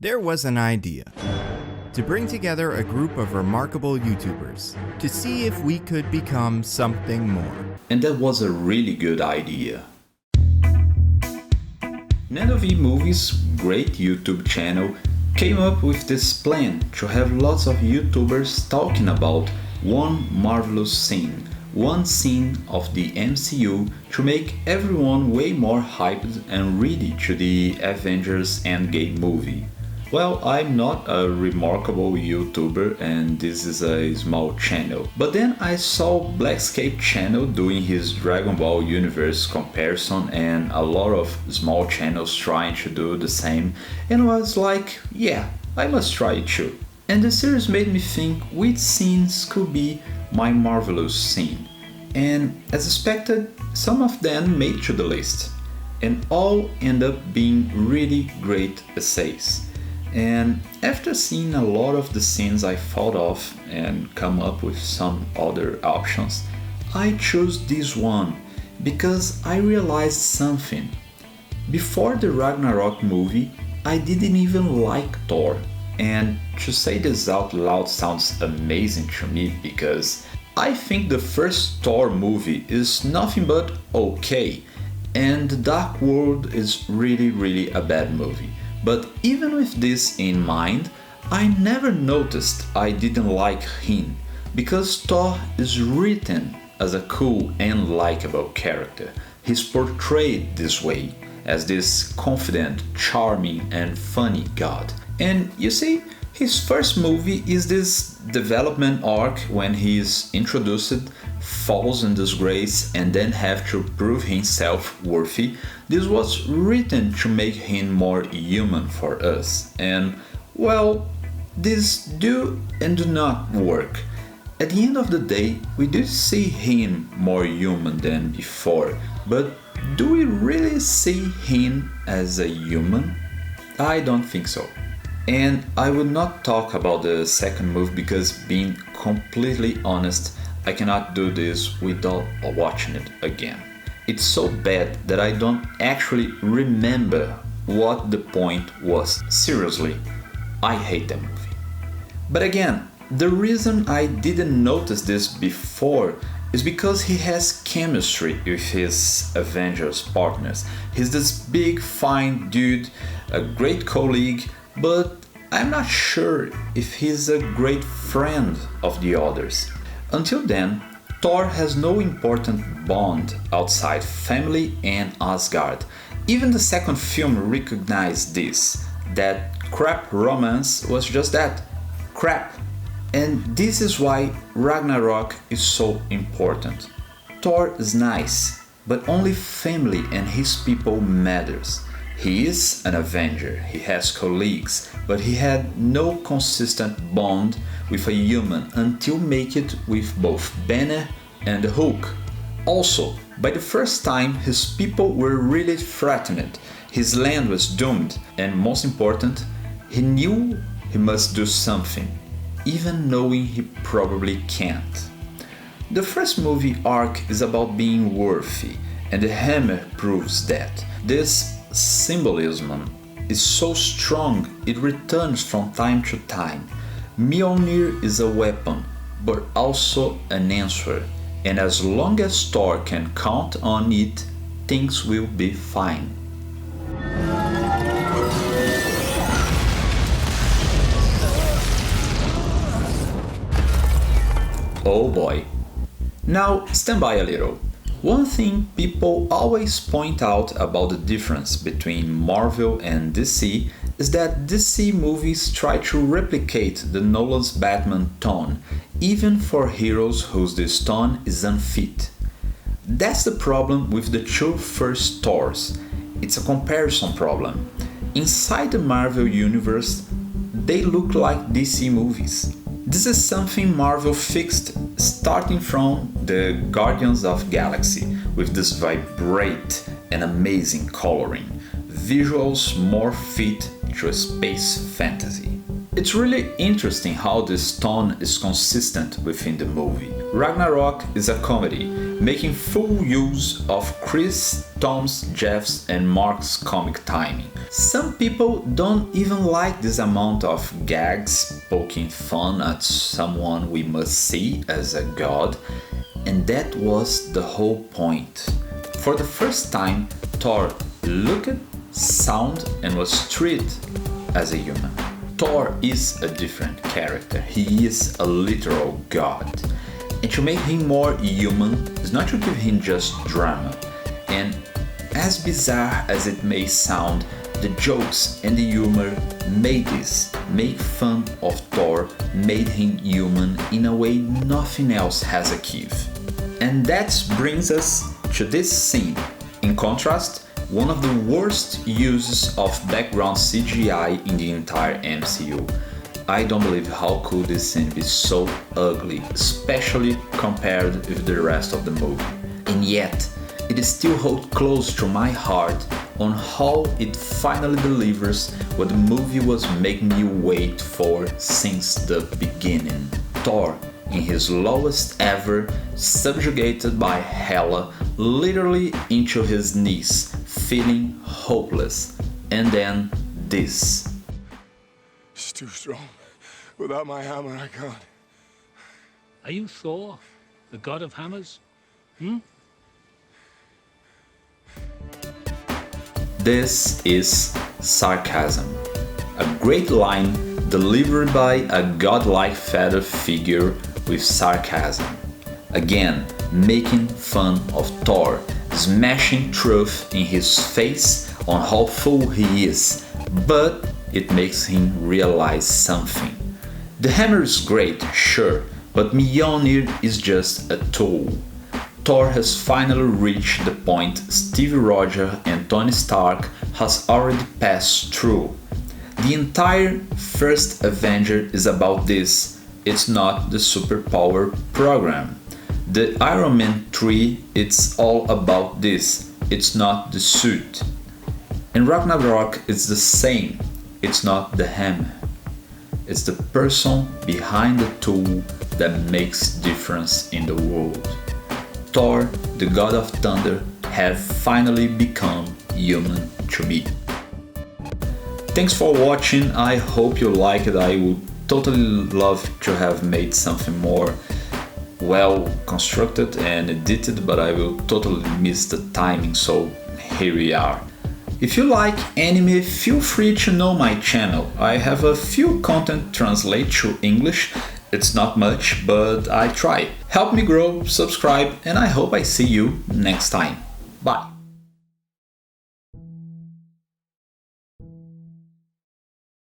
There was an idea to bring together a group of remarkable YouTubers to see if we could become something more. And that was a really good idea. NandoVMovies' great YouTube channel came up with this plan to have lots of YouTubers talking about one marvelous scene, one scene of the MCU to make everyone way more hyped and ready to the Avengers Endgame movie. Well, I'm not a remarkable YouTuber and this is a small channel. But then I saw Blackscape channel doing his Dragon Ball universe comparison and a lot of small channels trying to do the same, and I was like, yeah, I must try it too. And the series made me think which scenes could be my marvelous scene. And as expected, some of them made to the list. And all end up being really great essays. And after seeing a lot of the scenes I thought of and come up with some other options, I chose this one because I realized something. Before the Ragnarok movie, I didn't even like Thor. And to say this out loud sounds amazing to me because I think the first Thor movie is nothing but okay, and The Dark World is really a bad movie. But even with this in mind, I never noticed I didn't like him, because Thor is written as a cool and likable character. He's portrayed this way, as this confident, charming and funny god. And you see, his first movie is this development arc when he is introduced, falls in disgrace and then have to prove himself worthy. This was written to make him more human for us. And well, this do and do not work. At the end of the day, we do see him more human than before, but do we really see him as a human? I don't think so. And I will not talk about the second movie because, being completely honest, I cannot do this without watching it again. It's so bad that I don't actually remember what the point was. Seriously, I hate that movie. But again, the reason I didn't notice this before is because he has chemistry with his Avengers partners. He's this big, fine dude, a great colleague, but I'm not sure if he's a great friend of the others. Until then, Thor has no important bond outside family and Asgard. Even the second film recognized this, that crap romance was just that, crap. And this is why Ragnarok is so important. Thor is nice, but only family and his people matters. He is an Avenger, he has colleagues, but he had no consistent bond with a human until make it with both Banner and the Hulk. Also, by the first time his people were really threatened, his land was doomed, and most important, he knew he must do something, even knowing he probably can't. The first movie arc is about being worthy, and the hammer proves that. This symbolism is so strong it returns from time to time. Mjolnir is a weapon, but also an answer, and as long as Thor can count on it, things will be fine. Oh boy. Now stand by a little. One thing people always point out about the difference between Marvel and DC is that DC movies try to replicate the Nolan's Batman tone, even for heroes whose this tone is unfit. That's the problem with the two first Thors. It's a comparison problem. Inside the Marvel universe, they look like DC movies. This is something Marvel fixed starting from the Guardians of Galaxy, with this vibrate and amazing coloring, visuals more fit to a space fantasy. It's really interesting how this tone is consistent within the movie. Ragnarok is a comedy, making full use of Chris, Tom's, Jeff's and Mark's comic timing. Some people don't even like this amount of gags poking fun at someone we must see as a god, and that was the whole point. For the first time, Thor looked, sounded and was treated as a human. Thor is a different character, he is a literal god. And to make him more human is not to give him just drama. And as bizarre as it may sound, the jokes and the humor made this, make fun of Thor, made him human in a way nothing else has achieved. And that brings us to this scene. In contrast, one of the worst uses of background CGI in the entire MCU. I don't believe how could this scene be so ugly, especially compared with the rest of the movie. And yet, it still holds close to my heart on how it finally delivers what the movie was making me wait for since the beginning. Thor, in his lowest ever, subjugated by Hela, literally into his knees, feeling hopeless. And then this. It's too strong. Without my hammer, I can't. Are you Thor, the god of hammers? This is sarcasm. A great line delivered by a godlike father figure with sarcasm. Again, making fun of Thor, smashing truth in his face on how fool he is, but it makes him realize something. The hammer is great, sure, but Mjolnir is just a tool. Thor has finally reached the point Steve Rogers and Tony Stark has already passed through. The entire first Avenger is about this, it's not the superpower program. The Iron Man 3, it's all about this, it's not the suit. And Ragnarok is the same, it's not the hammer. It's the person behind the tool that makes difference in the world. Thor, the god of thunder, have finally become human to me. Thanks for watching, I hope you like it. I would totally love to have made something more well constructed and edited, but I will totally miss the timing, so here we are. If you like anime, feel free to know my channel. I have a few content translate to English. It's not much, but I try. Help me grow, subscribe, and I hope I see you next time. Bye!